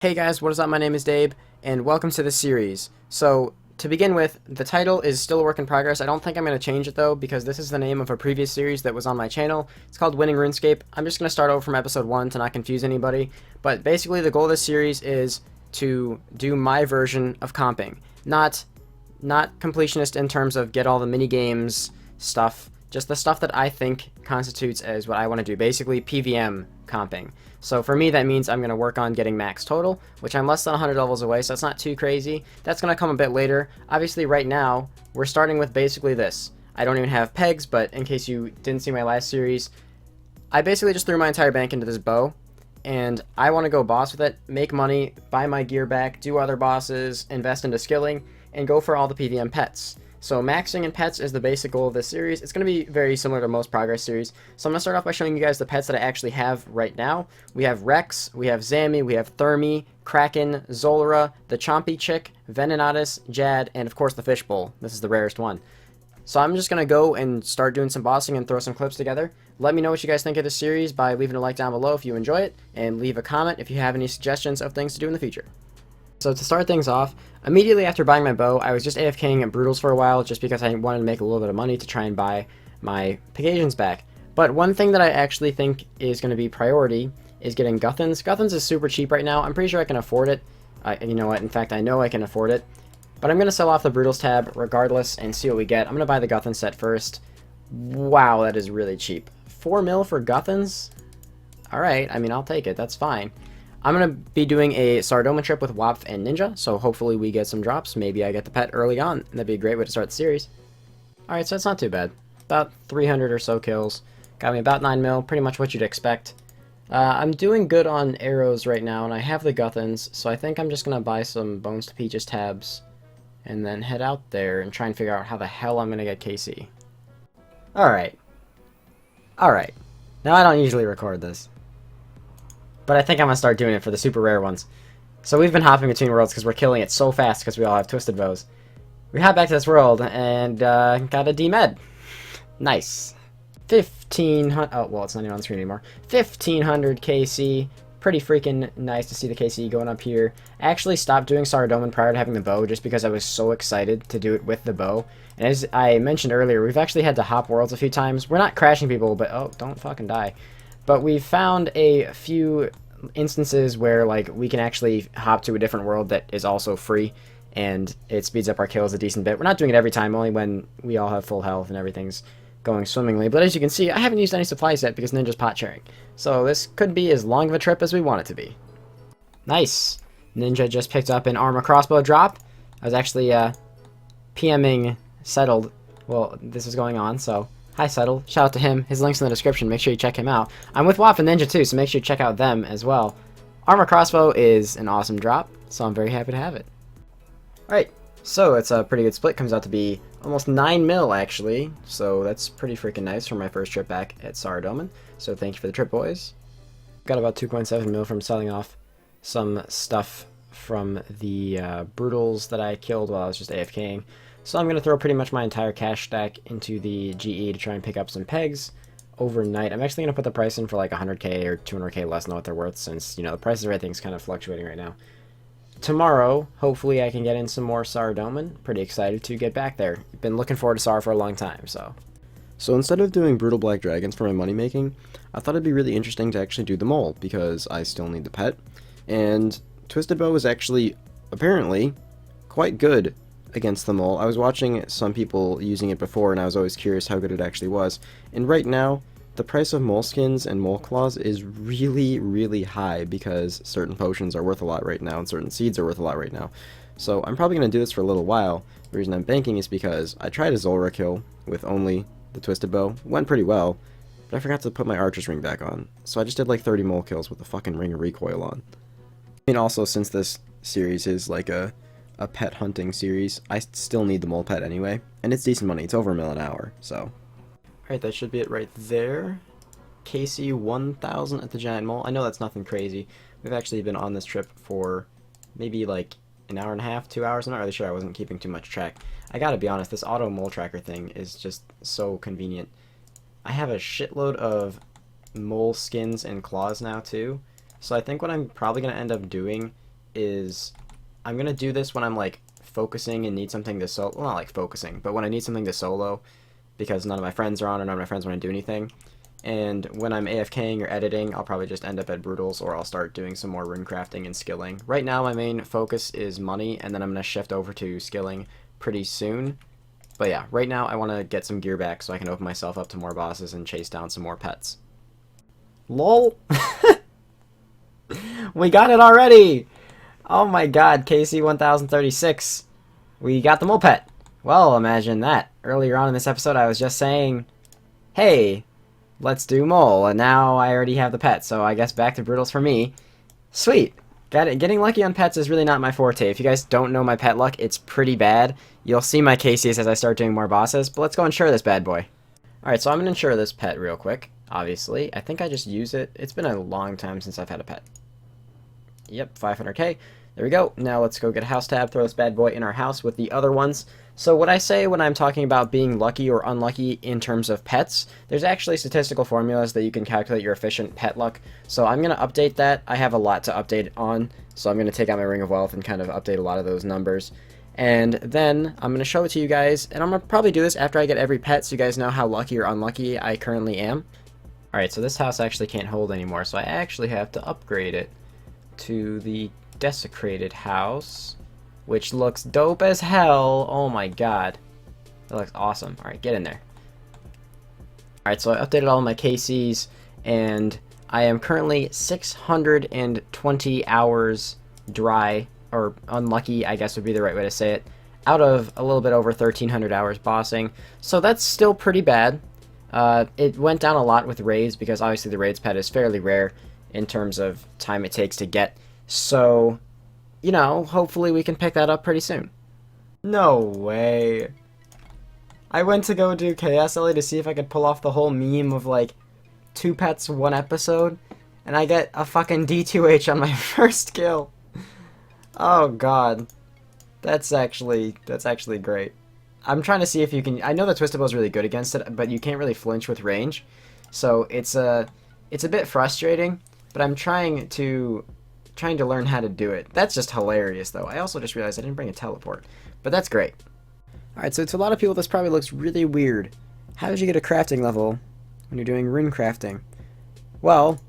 Hey guys, what is up? My name is Dabe, and welcome to this series. So, to begin with, the title is still a work in progress. I don't think I'm going to change it though, because this is the name of a previous series that was on my channel. It's called Winning RuneScape. I'm just going to start over from episode 1 to not confuse anybody. But basically, the goal of this series is to do my version of comping. Not completionist in terms of get all the mini games stuff, just the stuff that I think constitutes as what I want to do. Basically, PVM comping. So for me, that means I'm going to work on getting max total, which I'm less than 100 levels away, so that's not too crazy. That's going to come a bit later. Obviously, right now, we're starting with basically this. I don't even have pegs, but in case you didn't see my last series, I basically just threw my entire bank into this bow, and I want to go boss with it, make money, buy my gear back, do other bosses, invest into skilling, and go for all the PVM pets. So maxing in pets is the basic goal of this series. It's going to be very similar to most progress series. So I'm going to start off by showing you guys the pets that I actually have right now. We have Rex, we have Zammy, we have Thermi, Kraken, Zolra, the Chompy Chick, Venenatus, Jad, and of course the Fishbowl. This is the rarest one. So I'm just going to go and start doing some bossing and throw some clips together. Let me know what you guys think of this series by leaving a like down below if you enjoy it, and leave a comment if you have any suggestions of things to do in the future. So to start things off, immediately after buying my bow, I was just AFKing at Brutals for a while just because I wanted to make a little bit of money to try and buy my Pegasians back. But one thing that I actually think is going to be priority is getting Guthans. Guthans is super cheap right now. I'm pretty sure I can afford it. You know what? In fact, I know I can afford it. But I'm going to sell off the Brutals tab regardless and see what we get. I'm going to buy the Guthans set first. Wow, that is really cheap. 4 mil for Guthans? Alright, I mean, I'll take it. That's fine. I'm going to be doing a Sardoma trip with Wapf and Ninja, so hopefully we get some drops. Maybe I get the pet early on, and that'd be a great way to start the series. Alright, so it's not too bad. About 300 or so kills. Got me about 9 mil, pretty much what you'd expect. I'm doing good on arrows right now, and I have the Guthans, so I think I'm just going to buy some Bones to Peaches tabs, and then head out there and try and figure out how the hell I'm going to get KC. Alright. Alright. Now I don't usually record this, but I think I'm going to start doing it for the super rare ones. So we've been hopping between worlds because we're killing it so fast because we all have twisted bows. We hop back to this world and got a D-Med. Nice. 1500, oh, well, it's not even on the screen anymore. 1500 KC. Pretty freaking nice to see the KC going up here. I actually stopped doing Saradomin prior to having the bow just because I was so excited to do it with the bow. And as I mentioned earlier, we've actually had to hop worlds a few times. We're not crashing people, but oh, don't fucking die. But we've found a few instances where like we can actually hop to a different world that is also free, and it speeds up our kills a decent bit. We're not doing it every time, only when we all have full health and everything's going swimmingly. But as you can see, I haven't used any supplies yet because Ninja's pot sharing. So this could be as long of a trip as we want it to be. Nice. Ninja just picked up an armor crossbow drop. I was actually PMing Settled while this was going on, so hi, Settle. Shout out to him. His link's in the description. Make sure you check him out. I'm with Wapf and Ninja too, so make sure you check out them as well. Armor Crossbow is an awesome drop, so I'm very happy to have it. Alright, so it's a pretty good split. Comes out to be almost 9 mil, actually. So that's pretty freaking nice for my first trip back at Saradomin. So thank you for the trip, boys. Got about 2.7 mil from selling off some stuff from the Brutals that I killed while I was just AFKing. So I'm going to throw pretty much my entire cash stack into the GE to try and pick up some pegs overnight. I'm actually going to put the price in for like 100k or 200k less than what they're worth, since, you know, the prices of everything's kind of fluctuating right now. Tomorrow, hopefully I can get in some more Saradomin. Pretty excited to get back there. Been looking forward to Sar for a long time, so. So instead of doing Brutal Black Dragons for my money making, I thought it'd be really interesting to actually do the mole, because I still need the pet. And Twisted Bow is actually, apparently, quite good against the mole. I was watching some people using it before, and I was always curious how good it actually was. And right now, the price of mole skins and mole claws is really, really high because certain potions are worth a lot right now, and certain seeds are worth a lot right now. So I'm probably going to do this for a little while. The reason I'm banking is because I tried a Zolra kill with only the Twisted Bow. It went pretty well, but I forgot to put my Archer's Ring back on. So I just did like 30 mole kills with the fucking Ring of Recoil on. I mean, also, since this series is like a pet hunting series, I still need the mole pet anyway, and it's decent money. It's over $1 mil an hour, so. Alright, that should be it right there. KC 1000 at the giant mole. I know that's nothing crazy. We've actually been on this trip for maybe like an hour and a half, 2 hours. I'm not really sure. I wasn't keeping too much track. I gotta be honest, this auto mole tracker thing is just so convenient. I have a shitload of mole skins and claws now too, so I think what I'm probably gonna end up doing is I'm going to do this when I'm like focusing and need something to solo. Well, not like focusing, but when I need something to solo because none of my friends are on or none of my friends want to do anything. And when I'm AFKing or editing, I'll probably just end up at Brutals, or I'll start doing some more rune crafting and skilling. Right now, my main focus is money, and then I'm going to shift over to skilling pretty soon. But yeah, right now I want to get some gear back so I can open myself up to more bosses and chase down some more pets. LOL! We got it already! Oh my god, KC1036. We got the mole pet. Well, imagine that. Earlier on in this episode, I was just saying, hey, let's do mole, and now I already have the pet, so I guess back to Brutals for me. Sweet. Got it. Getting lucky on pets is really not my forte. If you guys don't know my pet luck, it's pretty bad. You'll see my KCs as I start doing more bosses, but let's go insure this bad boy. Alright, so I'm going to insure this pet real quick, obviously. I think I just use it. It's been a long time since I've had a pet. Yep, 500k. There we go. Now let's go get a house tab, throw this bad boy in our house with the other ones. So what I say when I'm talking about being lucky or unlucky in terms of pets, there's actually statistical formulas that you can calculate your efficient pet luck. So I'm going to update that. I have a lot to update on, so I'm going to take out my Ring of Wealth and kind of update a lot of those numbers. And then I'm going to show it to you guys, and I'm going to probably do this after I get every pet so you guys know how lucky or unlucky I currently am. Alright, so this house actually can't hold anymore, so I actually have to upgrade it to the desecrated house, which looks dope as hell. Oh my god, that looks awesome. Alright, get in there. Alright, so I updated all of my KCs, and I am currently 620 hours dry, or unlucky, I guess would be the right way to say it, out of a little bit over 1,300 hours bossing, so that's still pretty bad. It went down a lot with raids, because obviously the raids pet is fairly rare in terms of time it takes to get. So, you know, hopefully we can pick that up pretty soon. No way. I went to go do KSLA to see if I could pull off the whole meme of like 2 pets, 1 episode, and I get a fucking D2H on my first kill. Oh god. That's actually great. I'm trying to see if you can. I know the Twistable is really good against it, but you can't really flinch with range. So it's a bit frustrating, but I'm trying to learn how to do it. That's just hilarious, though. I also just realized I didn't bring a teleport, but that's great. Alright, so to a lot of people, this probably looks really weird. How did you get a crafting level when you're doing rune crafting? Well,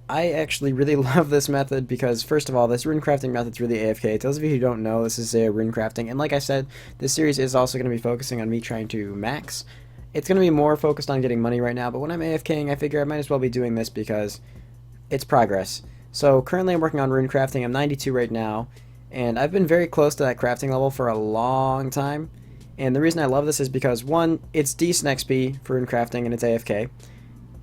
I actually really love this method because, first of all, this rune crafting method's really AFK. To those of you who don't know, this is rune crafting, and like I said, this series is also going to be focusing on me trying to max. It's going to be more focused on getting money right now, but when I'm AFKing, I figure I might as well be doing this because it's progress. So currently I'm working on rune crafting. I'm 92 right now, and I've been very close to that crafting level for a long time. And the reason I love this is because, 1, it's decent XP for rune crafting and it's AFK.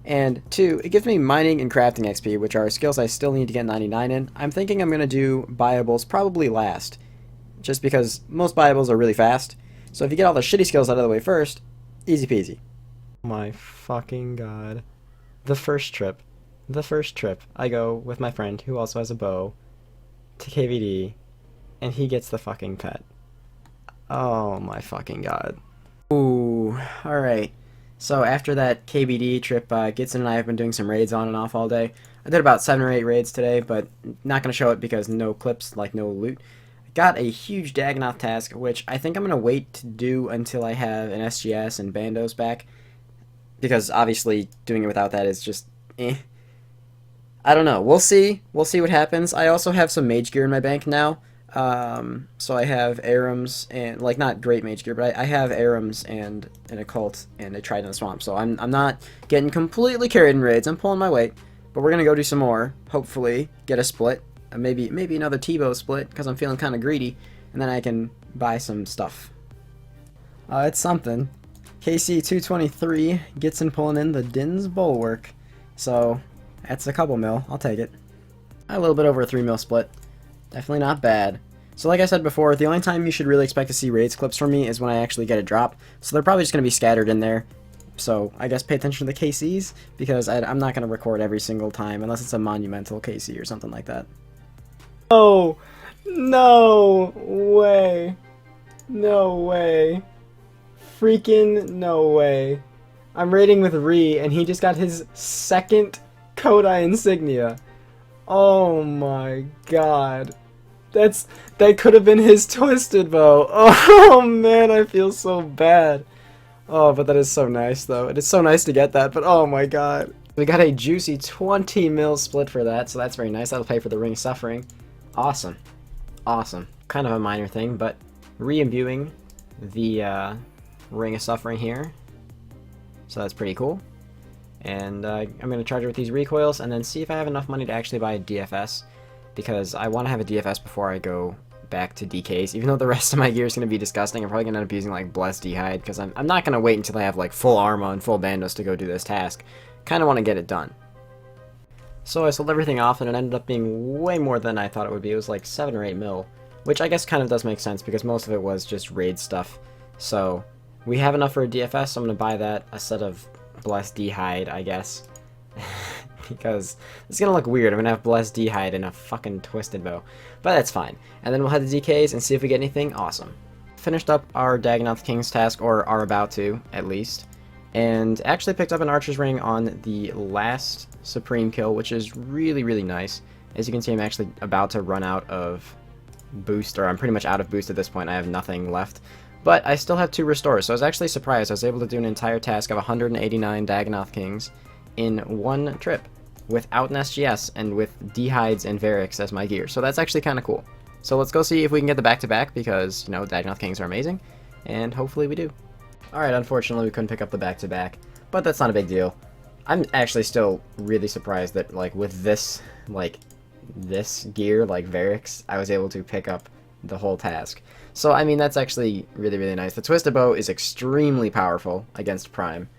And 2, it gives me mining and crafting XP, which are skills I still need to get 99 in. I'm thinking I'm going to do buyables probably last, just because most buyables are really fast. So if you get all the shitty skills out of the way first, easy peasy. My fucking god. The first trip, I go with my friend, who also has a bow, to KVD, and he gets the fucking pet. Oh my fucking god. Ooh, alright. So after that KBD trip, Gitson and I have been doing some raids on and off all day. I did about 7 or 8 raids today, but not going to show it because no clips, like no loot. I got a huge Dagonoth task, which I think I'm going to wait to do until I have an SGS and Bandos back. Because obviously doing it without that is just eh. I don't know. We'll see. We'll see what happens. I also have some mage gear in my bank now. So I have Arums and, like, not great mage gear, but I have Arums and an Occult and a Trident in the Swamp. So I'm not getting completely carried in raids. I'm pulling my weight. But we're going to go do some more. Hopefully get a split. Maybe another T-bow split, because I'm feeling kind of greedy. And then I can buy some stuff. It's something. KC223 gets in pulling in the Din's Bulwark. So that's a couple mil. I'll take it. A little bit over a 3 mil split. Definitely not bad. So like I said before, the only time you should really expect to see raids clips from me is when I actually get a drop. So they're probably just going to be scattered in there. So I guess pay attention to the KCs, because I'm not going to record every single time unless it's a monumental KC or something like that. Oh, no way. No way. Freaking no way. I'm raiding with Ree, and he just got his 2nd Kodai insignia. Oh my god. That could have been his twisted bow. Oh man, I feel so bad. Oh, but that is so nice though. It is so nice to get that, but oh my god. We got a juicy 20 mil split for that, so that's very nice. That'll pay for the Ring of Suffering. Awesome. Awesome. Kind of a minor thing, but re-imbuing the Ring of Suffering here. So that's pretty cool. And I'm going to charge it with these recoils and then see if I have enough money to actually buy a DFS, because I want to have a DFS before I go back to DKs. Even though the rest of my gear is going to be disgusting, I'm probably going to end up using like Blessed D'Hide, because I'm not going to wait until I have like full armor and full bandos to go do this task. Kind of want to get it done. So I sold everything off and it ended up being way more than I thought it would be. It was like 7 or 8 mil, which I guess kind of does make sense because most of it was just raid stuff. So we have enough for a DFS, so I'm going to buy that, a set of Blessed D'Hide, I guess. Because it's going to look weird. I'm going to have Blessed D'Hide and a fucking twisted bow. But that's fine. And then we'll head to DKs and see if we get anything awesome. Finished up our Dagonoth King's task, or are about to, at least. And actually picked up an Archer's Ring on the last Supreme kill, which is really, really nice. As you can see, I'm actually about to run out of boost, or I'm pretty much out of boost at this point. I have nothing left. But I still have 2 restores, so I was actually surprised. I was able to do an entire task of 189 Dagonoth Kings in one trip, without an SGS, and with D-Hides and Varix as my gear. So that's actually kind of cool. So let's go see if we can get the back-to-back, because, you know, Dagonoth Kings are amazing, and hopefully we do. Alright, unfortunately we couldn't pick up the back-to-back, but that's not a big deal. I'm actually still really surprised that, like, with this, like, this gear, like Varix, I was able to pick up the whole task. So, I mean, that's actually really, really nice. The Twisted Bow is extremely powerful against Prime.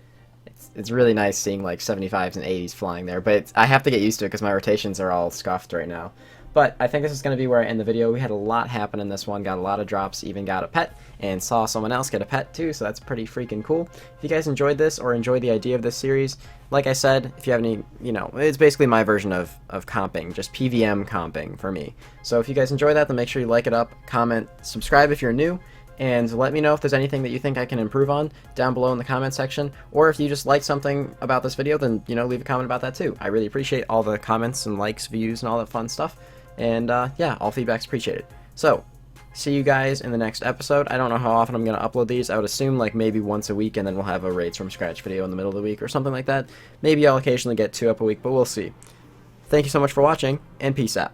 It's really nice seeing, like, 75s and 80s flying there, but I have to get used to it because my rotations are all scuffed right now. But I think this is going to be where I end the video. We had a lot happen in this one, got a lot of drops, even got a pet, and saw someone else get a pet too, so that's pretty freaking cool. If you guys enjoyed this, or enjoy the idea of this series, like I said, if you have any, you know, it's basically my version of comping, just PVM comping for me. So if you guys enjoy that, then make sure you like it up, comment, subscribe if you're new, and let me know if there's anything that you think I can improve on down below in the comment section, or if you just like something about this video, then, you know, leave a comment about that too. I really appreciate all the comments and likes, views, and all that fun stuff. And yeah, all feedback's appreciated. So, see you guys in the next episode. I don't know how often I'm going to upload these. I would assume like maybe once a week, and then we'll have a Raids from Scratch video in the middle of the week or something like that. Maybe I'll occasionally get 2 up a week, but we'll see. Thank you so much for watching, and peace out.